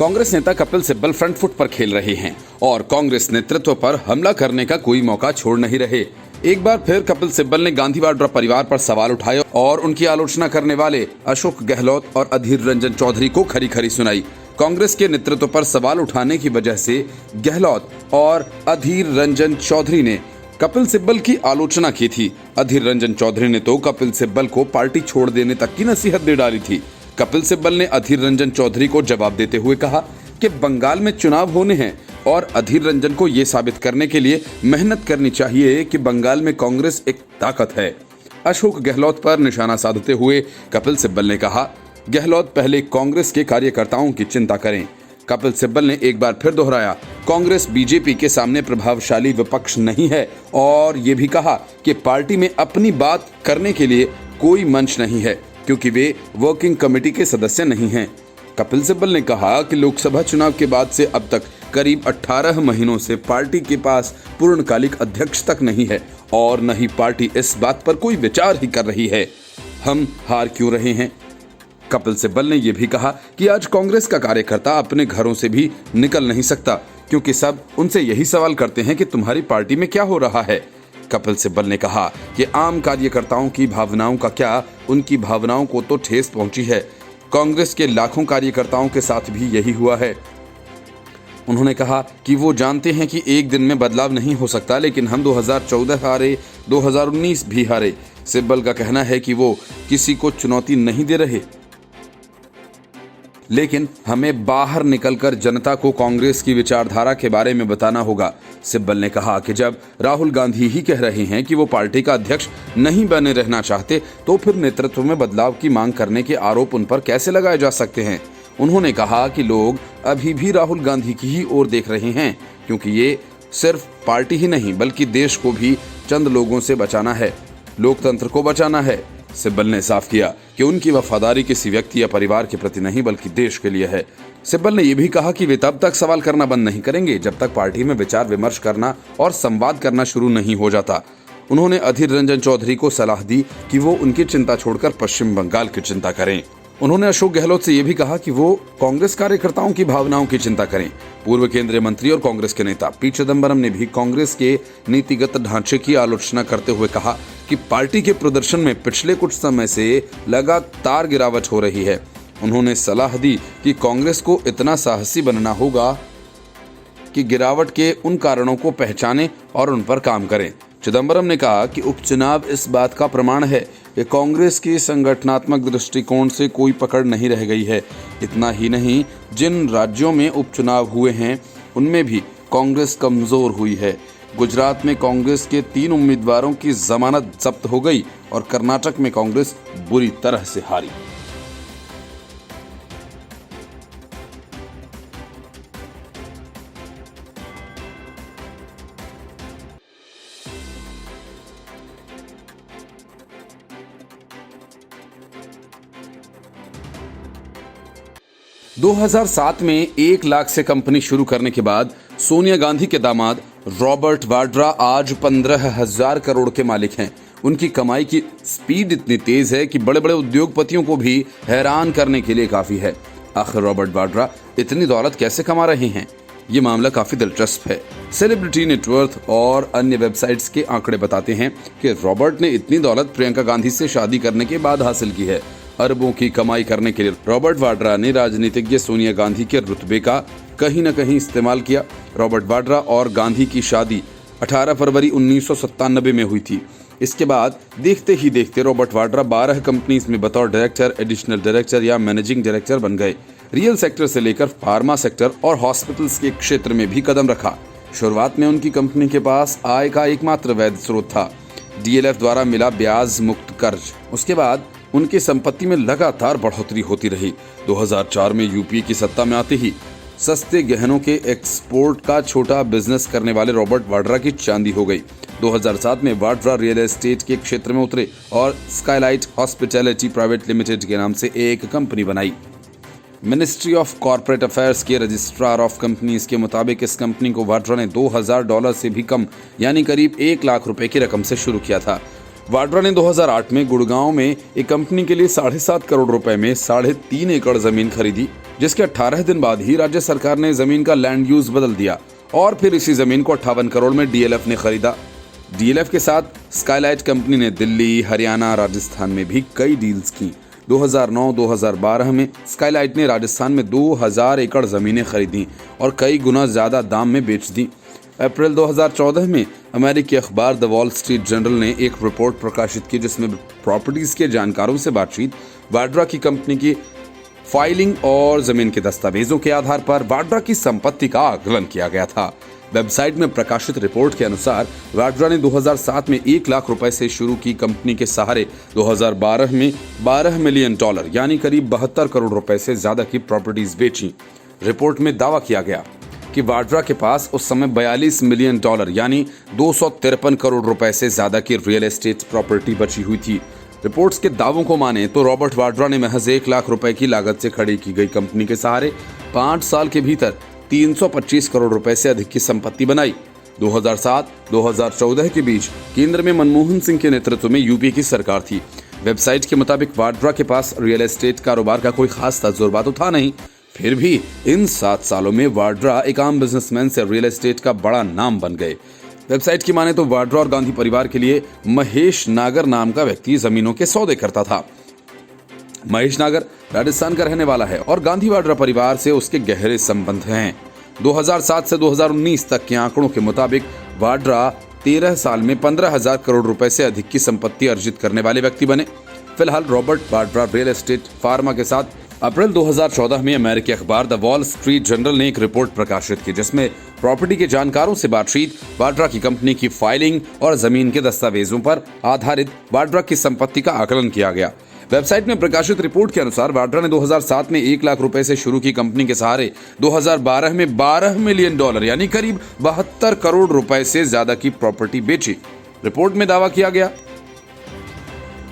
कांग्रेस नेता Kapil Sibal front foot पर खेल रहे हैं और कांग्रेस नेतृत्व पर हमला करने का कोई मौका छोड़ नहीं रहे। एक बार फिर कपिल सिब्बल ने गांधी वाड्रा परिवार पर सवाल उठाए और उनकी आलोचना करने वाले अशोक गहलोत और अधीर रंजन चौधरी को खरी खरी सुनाई। कांग्रेस के नेतृत्व पर सवाल उठाने की वजह से गहलोत और अधीर रंजन चौधरी ने कपिल सिब्बल की आलोचना की थी। अधीर रंजन चौधरी ने तो कपिल सिब्बल को पार्टी छोड़ देने तक की नसीहत दे डाली थी। कपिल सिब्बल ने अधीर रंजन चौधरी को जवाब देते हुए कहा कि बंगाल में चुनाव होने हैं और अधीर रंजन को ये साबित करने के लिए मेहनत करनी चाहिए कि बंगाल में कांग्रेस एक ताकत है। अशोक गहलोत पर निशाना साधते हुए कपिल सिब्बल ने कहा, गहलोत पहले कांग्रेस के कार्यकर्ताओं की चिंता करें। कपिल सिब्बल ने एक बार फिर दोहराया, कांग्रेस बीजेपी के सामने प्रभावशाली विपक्ष नहीं है और ये भी कहा कि पार्टी में अपनी बात करने के लिए कोई मंच नहीं है क्योंकि वे वर्किंग कमेटी के सदस्य नहीं हैं। कपिल सिब्बल ने कहा कि लोकसभा चुनाव के बाद से अब तक करीब 18 महीनों से पार्टी के पास पूर्णकालिक अध्यक्ष तक नहीं है और न ही पार्टी इस बात पर कोई विचार ही कर रही है। हम हार क्यों रहे हैं? कपिल सिब्बल ने यह भी कहा कि आज कांग्रेस का कार्यकर्ता अपने घरों से भी निकल नहीं सकता क्योंकि सब उनसे यही सवाल करते हैं कि तुम्हारी पार्टी में क्या हो रहा है। कपिल सिब्बल ने कहा कि आम कार्यकर्ताओं की भावनाओं का क्या, उनकी भावनाओं को तो ठेस पहुंची है। कांग्रेस के लाखों कार्यकर्ताओं के साथ भी यही हुआ है। उन्होंने कहा कि वो जानते हैं कि एक दिन में बदलाव नहीं हो सकता, लेकिन हम 2014 हारे, 2019 भी हारे। सिब्बल का कहना है कि वो किसी को चुनौती नहीं दे रहे, लेकिन हमें बाहर निकलकर जनता को कांग्रेस की विचारधारा के बारे में बताना होगा। सिब्बल ने कहा कि जब राहुल गांधी ही कह रहे हैं कि वो पार्टी का अध्यक्ष नहीं बने रहना चाहते, तो फिर नेतृत्व में बदलाव की मांग करने के आरोप उन पर कैसे लगाए जा सकते हैं। उन्होंने कहा कि लोग अभी भी राहुल गांधी की ही ओर देख रहे हैं क्योंकि ये सिर्फ पार्टी ही नहीं बल्कि देश को भी चंद लोगों से बचाना है, लोकतंत्र को बचाना है। सिब्बल ने साफ किया कि उनकी वफादारी किसी व्यक्ति या परिवार के प्रति नहीं बल्कि देश के लिए है। सिब्बल ने यह भी कहा कि वे तब तक सवाल करना बंद नहीं करेंगे जब तक पार्टी में विचार विमर्श करना और संवाद करना शुरू नहीं हो जाता। उन्होंने अधीर रंजन चौधरी को सलाह दी कि वो उनकी चिंता छोड़कर पश्चिम बंगाल की चिंता करें। उन्होंने अशोक गहलोत से यह भी कहा कि वो कांग्रेस कार्यकर्ताओं की भावनाओं की चिंता करें। पूर्व केंद्रीय मंत्री और कांग्रेस के नेता पी चिदंबरम ने भी कांग्रेस के नीतिगत ढांचे की आलोचना करते हुए कहा कि पार्टी के प्रदर्शन में पिछले कुछ समय से लगातार गिरावट हो रही है। उन्होंने सलाह दी कि कांग्रेस को इतना साहसी बनना होगा कि गिरावट के उन कारणों को पहचाने और उन पर काम करें। चिदंबरम ने कहा कि उपचुनाव इस बात का प्रमाण है कि कांग्रेस के संगठनात्मक दृष्टिकोण से कोई पकड़ नहीं रह गई है। इतना ही नहीं, जिन राज्यों में उपचुनाव हुए हैं उनमें भी कांग्रेस कमजोर हुई है। गुजरात में कांग्रेस के 3 उम्मीदवारों की जमानत जब्त हो गई और कर्नाटक में कांग्रेस बुरी तरह से हारी। दो 2007 में 1 लाख से कंपनी शुरू करने के बाद सोनिया गांधी के दामाद रॉबर्ट वाड्रा आज 15,000 करोड़ के मालिक हैं। उनकी कमाई की स्पीड इतनी तेज है कि बड़े बड़े उद्योगपतियों को भी हैरान करने के लिए काफी है। आखिर रॉबर्ट वाड्रा इतनी दौलत कैसे कमा रहे हैं? ये मामला काफी दिलचस्प है। सेलिब्रिटी नेटवर्थ और अन्य वेबसाइट्स के आंकड़े बताते हैं कि रॉबर्ट ने इतनी दौलत प्रियंका गांधी से शादी करने के बाद हासिल की है। अरबों की कमाई करने के लिए रॉबर्ट वाड्रा ने राजनीतिज्ञ सोनिया गांधी के रुतबे का कहीं न कहीं इस्तेमाल किया। रॉबर्ट वाड्रा और गांधी की शादी 18 फरवरी 1997 में हुई थी। इसके बाद देखते ही देखते रॉबर्ट वाड्रा 12 कंपनीज में बतौर डायरेक्टर, एडिशनल डायरेक्टर या मैनेजिंग डायरेक्टर बन गए। रियल सेक्टर से लेकर फार्मा सेक्टर और हॉस्पिटल्स के क्षेत्र में भी कदम रखा। शुरुआत में उनकी कंपनी के पास आय का एकमात्र वैध स्रोत था DLF द्वारा मिला ब्याज मुक्त कर्ज। उसके बाद उनकी संपत्ति में लगातार बढ़ोतरी होती रही। 2004 में यूपीए की सत्ता में आते ही सस्ते गहनों के एक्सपोर्ट का छोटा बिजनेस करने वाले रॉबर्ट वाड्रा की चांदी हो गई। 2007 में वाड्रा रियल एस्टेट के क्षेत्र में उतरे और स्काईलाइट हॉस्पिटैलिटी प्राइवेट लिमिटेड के नाम से एक कंपनी बनाई। मिनिस्ट्री ऑफ कॉर्पोरेट अफेयर्स के रजिस्ट्रार ऑफ कंपनीज के मुताबिक इस कंपनी को वाड्रा ने $2,000 से भी कम यानी करीब 1 लाख रुपए की रकम से शुरू किया था। वाड्रा ने 2008 में गुड़गांव में एक कंपनी के लिए 7.5 करोड़ रुपए में 3.5 एकड़ जमीन खरीदी जिसके 18 दिन बाद ही राज्य सरकार ने जमीन का लैंड यूज बदल दिया और फिर इसी जमीन को 58 करोड़ में डीएलएफ ने खरीदा। डीएलएफ के साथ स्काईलाइट कंपनी ने दिल्ली, हरियाणा, राजस्थान में भी कई डील्स की। 2009-2012 में स्काईलाइट ने राजस्थान में 2000 एकड़ जमीनें खरीदी और कई गुना ज्यादा दाम में बेच दी। अप्रैल 2014 में अमेरिकी अखबार द वॉल स्ट्रीट जर्नल ने एक रिपोर्ट प्रकाशित की जिसमें प्रॉपर्टीज के जानकारों से बातचीत, वाड्रा की कंपनी की फाइलिंग और जमीन के दस्तावेजों के आधार पर वाड्रा की संपत्ति का आकलन किया गया था। वेबसाइट में प्रकाशित रिपोर्ट के अनुसार वाड्रा ने 2007 में 1 लाख रुपए से शुरू की कंपनी के सहारे 2012 में $12 मिलियन यानी करीब 72 करोड़ रुपए से ज्यादा की प्रॉपर्टीज बेची। रिपोर्ट में दावा किया गया कि वाड्रा के पास उस समय $42 मिलियन यानी 253 करोड़ रुपए से ज्यादा की रियल एस्टेट प्रॉपर्टी बची हुई थी। रिपोर्ट्स के दावों को माने तो रॉबर्ट वाड्रा ने महज 1 लाख रुपए की लागत से खड़ी की गई कंपनी के सहारे 5 साल के भीतर 325 करोड़ रुपए से अधिक की संपत्ति बनाई। 2007-2014 के बीच केंद्र में मनमोहन सिंह के नेतृत्व में यूपी की सरकार थी। वेबसाइट के मुताबिक वाड्रा के पास रियल एस्टेट कारोबार का कोई खास तजुर्बा तो था नहीं, फिर भी इन 7 सालों में वाड्रा एक आम बिजनेसमैन से रियल एस्टेट का बड़ा नाम बन गए। वेबसाइट की माने तो वाड्रा और गांधी परिवार के लिए महेश नागर नाम का व्यक्ति जमीनों के सौदे करता था। महेश नागर राजस्थान का रहने वाला है और गांधी वाड्रा परिवार से उसके गहरे संबंध हैं। 2007 से 2019 तक के आंकड़ों के मुताबिक वाड्रा 13 साल में 15,000 करोड़ रुपए से अधिक की संपत्ति अर्जित करने वाले व्यक्ति बने। फिलहाल Robert Vadra real estate pharma के साथ अप्रैल 2014 में अमेरिकी अखबार द वॉल स्ट्रीट जर्नल ने एक रिपोर्ट प्रकाशित की जिसमें प्रॉपर्टी के जानकारों से बातचीत, वाड्रा की कंपनी की फाइलिंग और जमीन के दस्तावेजों पर आधारित वाड्रा की संपत्ति का आकलन किया गया। वेबसाइट में प्रकाशित रिपोर्ट के अनुसार वाड्रा ने 2007 में 1 लाख रुपए से शुरू की कंपनी के सहारे 2012 में $12 मिलियन यानी करीब 72 करोड़ रुपए से ज्यादा की प्रॉपर्टी बेची। रिपोर्ट में दावा किया गया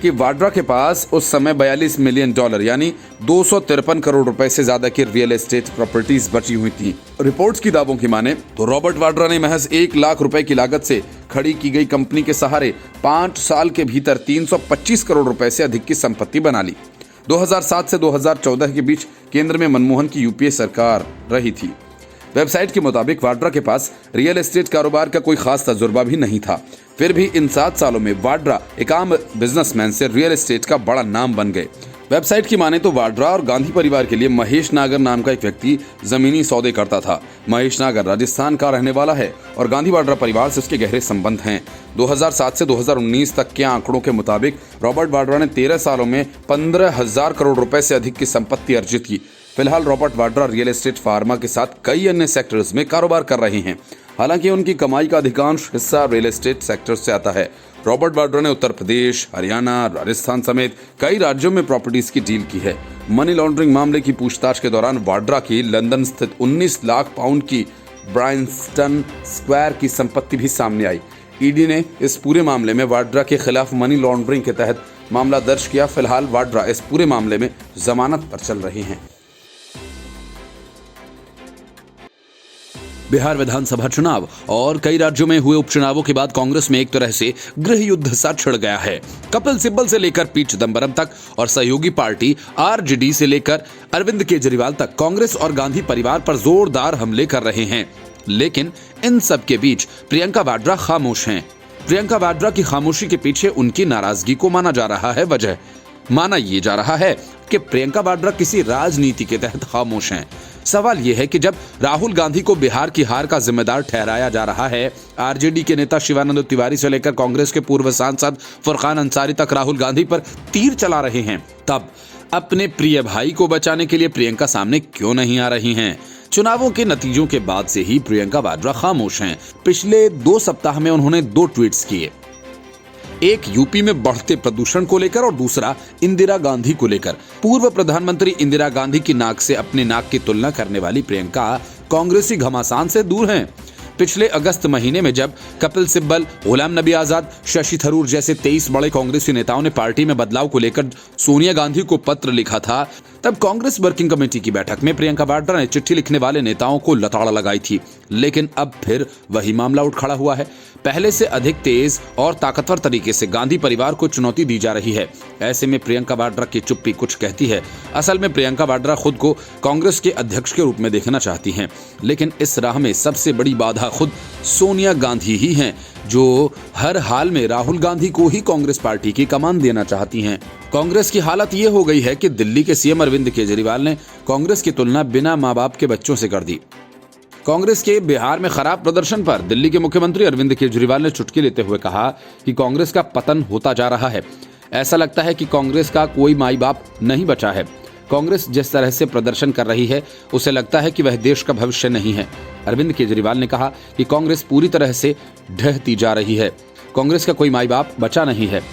कि वाड्रा के पास उस समय $42 मिलियन यानी 253 करोड़ रुपए से ज्यादा की रियल एस्टेट प्रॉपर्टीज बची हुई थी। रिपोर्ट्स की दावों की माने तो रॉबर्ट वाड्रा ने महज 1 लाख रुपए की लागत से खड़ी की गई कंपनी के सहारे 5 साल के भीतर 325 करोड़ रुपए से अधिक की संपत्ति बना ली। 2007 से 2014 के बीच केंद्र में मनमोहन की यूपीए सरकार रही थी। वेबसाइट के मुताबिक वाड्रा के पास रियल एस्टेट कारोबार का कोई खास तजुर्बा भी नहीं था, फिर भी इन 7 सालों में वाड्रा एक आम बिजनेसमैन से रियल एस्टेट का बड़ा नाम बन गए। वेबसाइट की माने तो वाड्रा और गांधी परिवार के लिए महेश नागर नाम का एक व्यक्ति जमीनी सौदे करता था। महेश नागर राजस्थान का रहने वाला है और गांधी वाड्रा परिवार से उसके गहरे संबंध हैं। 2007 से 2019 तक के आंकड़ों के मुताबिक रॉबर्ट वाड्रा ने 13 सालों में 15,000 करोड़ रुपए से अधिक की संपत्ति अर्जित की। फिलहाल Robert Vadra real estate pharma के साथ कई अन्य सेक्टर्स में कारोबार कर रहे हैं। हालांकि उनकी कमाई का अधिकांश हिस्सा रियल एस्टेट सेक्टर से आता है। रॉबर्ट वाड्रा ने उत्तर प्रदेश, हरियाणा, राजस्थान समेत कई राज्यों में प्रॉपर्टीज की डील की है। मनी लॉन्ड्रिंग मामले की पूछताछ के दौरान वाड्रा की लंदन स्थित 19 लाख पाउंड की ब्रायंस्टन स्क्वायर की संपत्ति भी सामने आई। ईडी ने इस पूरे मामले में वाड्रा के खिलाफ मनी लॉन्ड्रिंग के तहत मामला दर्ज किया। फिलहाल वाड्रा इस पूरे मामले में जमानत पर चल रहे हैं। बिहार विधानसभा चुनाव और कई राज्यों में हुए उपचुनावों के बाद कांग्रेस में एक तरह से गृह युद्ध सा छिड़ गया है। कपिल सिब्बल से लेकर पी चिदंबरम तक और सहयोगी पार्टी आरजेडी से लेकर अरविंद केजरीवाल तक कांग्रेस और गांधी परिवार पर जोरदार हमले कर रहे हैं। लेकिन इन सब के बीच प्रियंका वाड्रा खामोश हैं। प्रियंका वाड्रा की खामोशी के पीछे उनकी नाराजगी को माना जा रहा है। वजह माना यह जा रहा है कि प्रियंका वाड्रा किसी राजनीति के तहत खामोश हैं। सवाल यह है कि जब राहुल गांधी को बिहार की हार का जिम्मेदार ठहराया जा रहा है, आरजेडी के नेता शिवानंद तिवारी से लेकर कांग्रेस के पूर्व सांसद फरकान अंसारी तक राहुल गांधी पर तीर चला रहे हैं, तब अपने प्रिय भाई को बचाने के लिए प्रियंका सामने क्यों नहीं आ रही हैं? चुनावों के नतीजों के बाद से ही प्रियंका वाड्रा खामोश हैं। पिछले 2 सप्ताह में उन्होंने 2 ट्वीट्स किए, एक यूपी में बढ़ते प्रदूषण को लेकर और दूसरा इंदिरा गांधी को लेकर। पूर्व प्रधानमंत्री इंदिरा गांधी की नाक से अपने नाक की तुलना करने वाली प्रियंका कांग्रेसी घमासान से दूर हैं। पिछले अगस्त महीने में जब कपिल सिब्बल, गुलाम नबी आजाद, शशि थरूर जैसे 23 बड़े कांग्रेसी नेताओं ने पार्टी में बदलाव को लेकर सोनिया गांधी को पत्र लिखा था, तब कांग्रेस वर्किंग कमेटी की बैठक में प्रियंका वाड्रा ने चिट्ठी लिखने वाले नेताओं को लताड़ लगाई थी। लेकिन अब फिर वही मामला उठ खड़ा हुआ है। पहले से अधिक तेज और ताकतवर तरीके से गांधी परिवार को चुनौती दी जा रही है। ऐसे में प्रियंका वाड्रा की चुप्पी कुछ कहती है। असल में प्रियंका वाड्रा खुद को कांग्रेस के अध्यक्ष के रूप में देखना चाहती हैं, लेकिन इस राह में सबसे बड़ी बाधा खुद सोनिया गांधी ही हैं, जो हर हाल में राहुल गांधी को ही कांग्रेस पार्टी की कमान देना चाहती हैं। कांग्रेस की हालत ये हो गई है कि दिल्ली के सीएम अरविंद केजरीवाल ने कांग्रेस की तुलना बिना माँ बाप के बच्चों से कर दी। कांग्रेस के बिहार में खराब प्रदर्शन पर दिल्ली के मुख्यमंत्री अरविंद केजरीवाल ने चुटकी लेते हुए कहा कि कांग्रेस का पतन होता जा रहा है। ऐसा लगता है कि कांग्रेस का कोई माई बाप नहीं बचा है। कांग्रेस जिस तरह से प्रदर्शन कर रही है, उसे लगता है कि वह देश का भविष्य नहीं है। अरविंद केजरीवाल ने कहा कि कांग्रेस पूरी तरह से ढहती जा रही है। कांग्रेस का कोई माई बाप बचा नहीं है।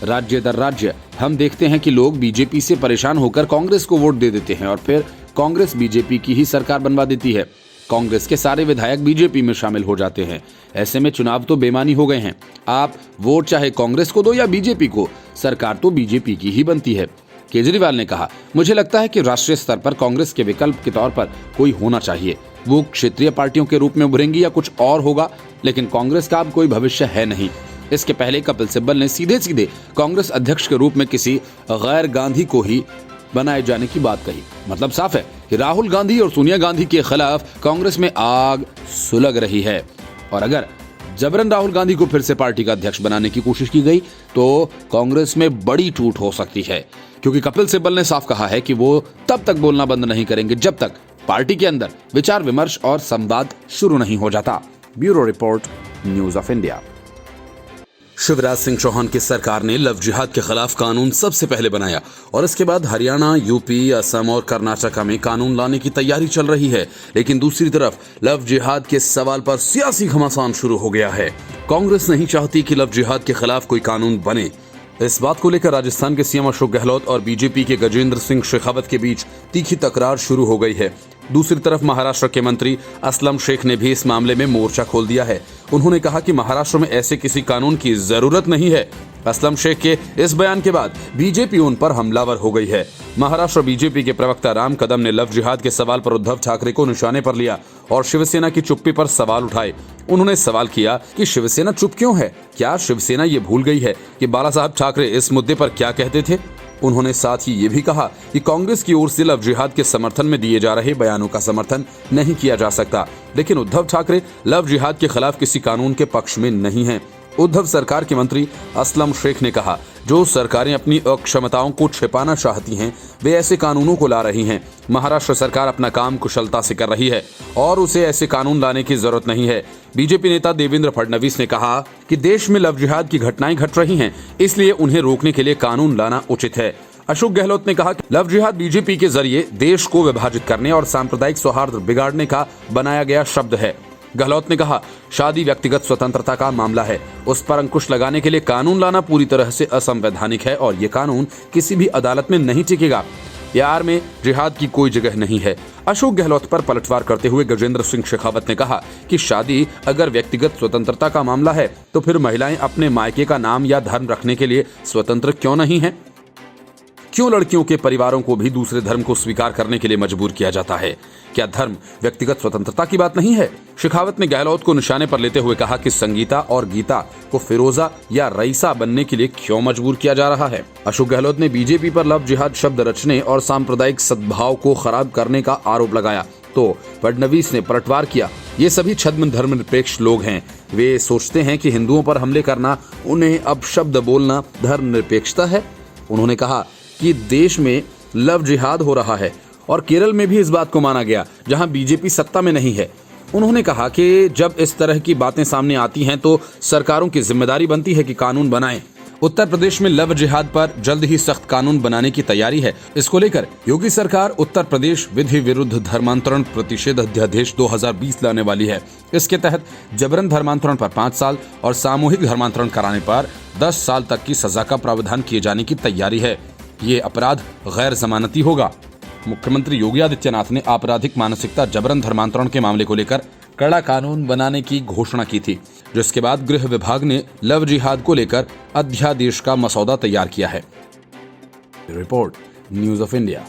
राज्य दर राज्य हम देखते हैं कि लोग बीजेपी से परेशान होकर कांग्रेस को वोट दे देते हैं और फिर कांग्रेस बीजेपी की ही सरकार बनवा देती है। कांग्रेस के सारे विधायक बीजेपी में शामिल हो जाते हैं। ऐसे में चुनाव तो बेमानी हो गए हैं। आप वोट चाहे कांग्रेस को दो या बीजेपी को, सरकार तो बीजेपी की ही बनती है। केजरीवाल ने कहा, मुझे लगता है कि राष्ट्रीय स्तर पर कांग्रेस के विकल्प के तौर पर कोई होना चाहिए। वो क्षेत्रीय पार्टियों के रूप में उभरेंगी या कुछ और होगा, लेकिन कांग्रेस का अब कोई भविष्य है नहीं। इसके पहले कपिल सिब्बल ने सीधे सीधे कांग्रेस अध्यक्ष के रूप में किसी गैर गांधी को ही बनाए जाने की बात कही। मतलब साफ है कि राहुल गांधी और सोनिया गांधी के खिलाफ कांग्रेस में आग सुलग रही है, और अगर जबरन राहुल गांधी को फिर से पार्टी का अध्यक्ष बनाने की कोशिश की गई तो कांग्रेस में बड़ी टूट हो सकती है, क्योंकि कपिल सिब्बल ने साफ कहा है कि वो तब तक बोलना बंद नहीं करेंगे जब तक पार्टी के अंदर विचार विमर्श और संवाद शुरू नहीं हो जाता। Bureau report, news of India. Shivraj Singh Chouhan की सरकार ने लव जिहाद के खिलाफ कानून सबसे पहले बनाया और इसके बाद हरियाणा, यूपी, असम और कर्नाटक में कानून लाने की तैयारी चल रही है। लेकिन दूसरी तरफ लव जिहाद के सवाल पर सियासी घमासान शुरू हो गया है। कांग्रेस नहीं चाहती कि लव जिहाद के खिलाफ कोई कानून बने। इस बात को लेकर राजस्थान के सीएम अशोक गहलोत और बीजेपी के गजेंद्र सिंह शेखावत के बीच तीखी तकरार शुरू हो गई है। दूसरी तरफ महाराष्ट्र के मंत्री असलम शेख ने भी इस मामले में मोर्चा खोल दिया है। उन्होंने कहा कि महाराष्ट्र में ऐसे किसी कानून की जरूरत नहीं है। असलम शेख के इस बयान के बाद बीजेपी उन पर हमलावर हो गई है। महाराष्ट्र बीजेपी के प्रवक्ता राम कदम ने लव जिहाद के सवाल पर उद्धव ठाकरे को निशाने पर लिया और शिवसेना की चुप्पी पर सवाल उठाए। उन्होंने सवाल किया कि शिवसेना चुप क्यों है? क्या शिवसेना ये भूल गई है कि बाला साहब ठाकरे इस मुद्दे पर क्या कहते थे? उन्होंने साथ ही ये भी कहा कि कांग्रेस की ओर से लव जिहाद के समर्थन में दिए जा रहे बयानों का समर्थन नहीं किया जा सकता, लेकिन उद्धव ठाकरे लव जिहाद के खिलाफ किसी कानून के पक्ष में नहीं हैं। उद्धव सरकार के मंत्री असलम शेख ने कहा, जो सरकारें अपनी अक्षमताओं को छिपाना चाहती हैं, वे ऐसे कानूनों को ला रही हैं। महाराष्ट्र सरकार अपना काम कुशलता से कर रही है और उसे ऐसे कानून लाने की जरूरत नहीं है। बीजेपी नेता देवेंद्र फडणवीस ने कहा कि देश में लव जिहाद की घटनाएं घट रही हैं, इसलिए उन्हें रोकने के लिए कानून लाना उचित है। अशोक गहलोत ने कहा कि लव जिहाद बीजेपी के जरिए देश को विभाजित करने और सांप्रदायिक सौहार्द बिगाड़ने का बनाया गया शब्द है। गहलोत ने कहा, शादी व्यक्तिगत स्वतंत्रता का मामला है, उस पर अंकुश लगाने के लिए कानून लाना पूरी तरह से असंवैधानिक है और ये कानून किसी भी अदालत में नहीं टिकेगा। प्यार में जिहाद की कोई जगह नहीं है। अशोक गहलोत पर पलटवार करते हुए गजेंद्र सिंह शेखावत ने कहा कि शादी अगर व्यक्तिगत स्वतंत्रता का मामला है तो फिर महिलाएं अपने मायके का नाम या धर्म रखने के लिए स्वतंत्र क्यों नहीं है? क्यों लड़कियों के परिवारों को भी दूसरे धर्म को स्वीकार करने के लिए मजबूर किया जाता है? क्या धर्म व्यक्तिगत स्वतंत्रता की बात नहीं है? शेखावत ने गहलोत को निशाने पर लेते हुए कहा कि संगीता और गीता को फिरोजा या रईसा बनने के लिए क्यों मजबूर किया जा रहा है? अशोक गहलोत ने बीजेपी पर लव जिहाद शब्द रचने और सांप्रदायिक सद्भाव को खराब करने का आरोप लगाया तो फडणवीस ने पलटवार किया, ये सभी छद्म धर्मनिरपेक्ष लोग हैं। वे सोचते हैं कि हिंदुओं पर हमले करना, उन्हें अपशब्द बोलना धर्मनिरपेक्षता है। उन्होंने कहा कि देश में लव जिहाद हो रहा है और केरल में भी इस बात को माना गया, जहां बीजेपी सत्ता में नहीं है। उन्होंने कहा कि जब इस तरह की बातें सामने आती हैं तो सरकारों की जिम्मेदारी बनती है कि कानून बनाएं। उत्तर प्रदेश में लव जिहाद पर जल्द ही सख्त कानून बनाने की तैयारी है। इसको लेकर योगी सरकार उत्तर प्रदेश विधि विरुद्ध धर्मांतरण प्रतिषेध अध्यादेश 2020 लाने वाली है। इसके तहत जबरन धर्मांतरण पर 5 साल और सामूहिक धर्मांतरण कराने पर 10 साल तक की सजा का प्रावधान किए जाने की तैयारी है। ये अपराध गैर जमानती होगा। मुख्यमंत्री योगी आदित्यनाथ ने आपराधिक मानसिकता जबरन धर्मांतरण के मामले को लेकर कड़ा कानून बनाने की घोषणा की थी, जिसके बाद गृह विभाग ने लव जिहाद को लेकर अध्यादेश का मसौदा तैयार किया है। Report, news of India.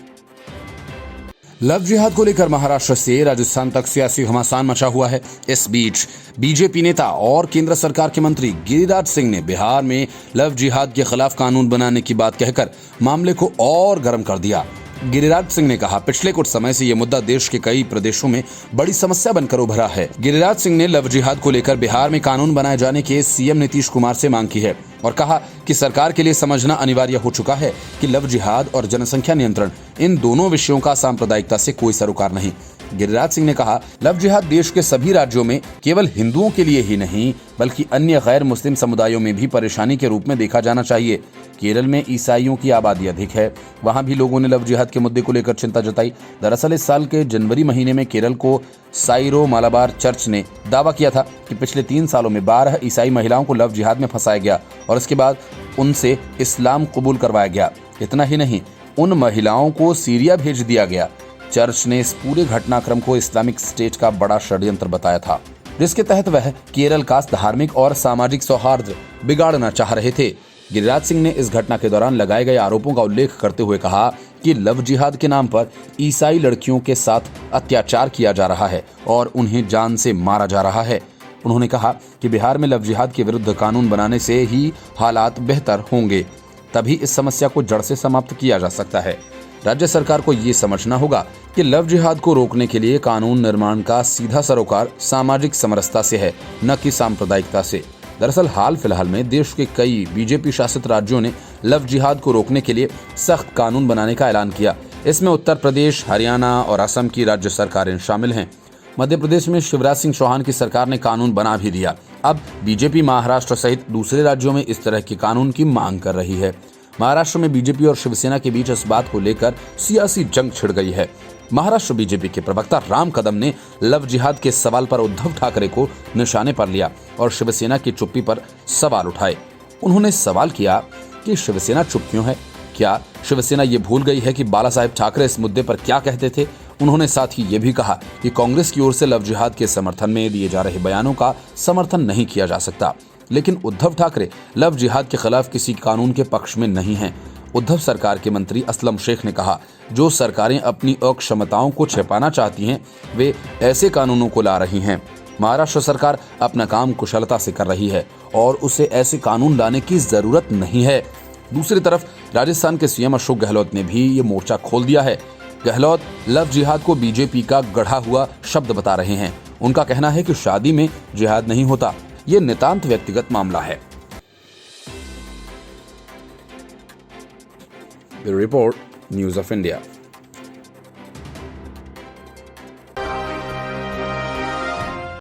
Love जिहाद को लेकर महाराष्ट्र से राजस्थान तक सियासी घमासान मचा हुआ है। इस बीच बीजेपी नेता और केंद्र सरकार के मंत्री गिरिराज सिंह ने बिहार में लव जिहाद के खिलाफ कानून बनाने की बात कहकर मामले को और गर्म कर दिया। गिरिराज सिंह ने कहा, पिछले कुछ समय से ये मुद्दा देश के कई प्रदेशों में बड़ी समस्या बनकर उभरा है। गिरिराज सिंह ने लव जिहाद को लेकर बिहार में कानून बनाए जाने के सीएम नीतीश कुमार से मांग की है और कहा कि सरकार के लिए समझना अनिवार्य हो चुका है कि लव जिहाद और जनसंख्या नियंत्रण, इन दोनों विषयों का सांप्रदायिकता से कोई सरोकार नहीं। गिरिराज सिंह ने कहा, लव जिहाद देश के सभी राज्यों में केवल हिंदुओं के लिए ही नहीं बल्कि अन्य गैर मुस्लिम समुदायों में भी परेशानी के रूप में देखा जाना चाहिए। केरल में ईसाइयों की आबादी अधिक है, वहां भी लोगों ने लव जिहाद के मुद्दे को लेकर चिंता जताई। दरअसल इस साल के जनवरी महीने में केरल को साइरो मालाबार चर्च ने दावा किया था कि पिछले 3 सालों में 12 ईसाई महिलाओं को लव जिहाद में फंसाया गया और इसके बाद उनसे इस्लाम कबूल करवाया गया। इतना ही नहीं, उन महिलाओं को सीरिया भेज दिया गया। चर्च ने इस पूरे घटनाक्रम को इस्लामिक स्टेट का बड़ा षड्यंत्र बताया था, जिसके तहत वह केरल का धार्मिक और सामाजिक सौहार्द बिगाड़ना चाह रहे थे। गिरिराज सिंह ने इस घटना के दौरान लगाए गए आरोपों का उल्लेख करते हुए कहा कि लव जिहाद के नाम पर ईसाई लड़कियों के साथ अत्याचार किया जा रहा है और उन्हें जान से मारा जा रहा है। उन्होंने कहा कि बिहार में लव जिहाद के विरुद्ध कानून बनाने से ही हालात बेहतर होंगे, तभी इस समस्या को जड़ से समाप्त किया जा सकता है। राज्य सरकार को ये समझना होगा कि लव जिहाद को रोकने के लिए कानून निर्माण का सीधा सरोकार सामाजिक समरसता से है, न कि सांप्रदायिकता से। दरअसल हाल फिलहाल में देश के कई बीजेपी शासित राज्यों ने लव जिहाद को रोकने के लिए सख्त कानून बनाने का ऐलान किया। इसमें उत्तर प्रदेश, हरियाणा और असम की राज्य सरकारें शामिल हैं। मध्य प्रदेश में शिवराज सिंह चौहान की सरकार ने कानून बना भी दिया। अब बीजेपी महाराष्ट्र सहित दूसरे राज्यों में इस तरह के कानून की मांग कर रही है। महाराष्ट्र में बीजेपी और शिवसेना के बीच इस बात को लेकर सियासी जंग छिड़ गई है। महाराष्ट्र बीजेपी के प्रवक्ता राम कदम ने लव जिहाद के सवाल पर उद्धव ठाकरे को निशाने पर लिया और शिवसेना की चुप्पी पर सवाल उठाए। उन्होंने सवाल किया कि शिवसेना चुप क्यों है? क्या शिवसेना ये भूल गई है कि बाला साहेब ठाकरे इस मुद्दे पर क्या कहते थे? उन्होंने साथ ही ये भी कहा कि कांग्रेस की ओर से लव जिहाद के समर्थन में दिए जा रहे बयानों का समर्थन नहीं किया जा सकता, लेकिन उद्धव ठाकरे लव जिहाद के खिलाफ किसी कानून के पक्ष में नहीं हैं। उद्धव सरकार के मंत्री असलम शेख ने कहा, जो सरकारें अपनी अक्षमताओं को छिपाना चाहती हैं वे ऐसे कानूनों को ला रही हैं। महाराष्ट्र सरकार अपना काम कुशलता से कर रही है और उसे ऐसे कानून लाने की जरूरत नहीं है। दूसरी तरफ राजस्थान के सीएम अशोक गहलोत ने भी ये मोर्चा खोल दिया है। गहलोत लव जिहाद को बीजेपी का गढ़ा हुआ शब्द बता रहे हैं। उनका कहना है कि शादी में जिहाद नहीं होता, ये नितांत व्यक्तिगत मामला है। Bureau report, news of India.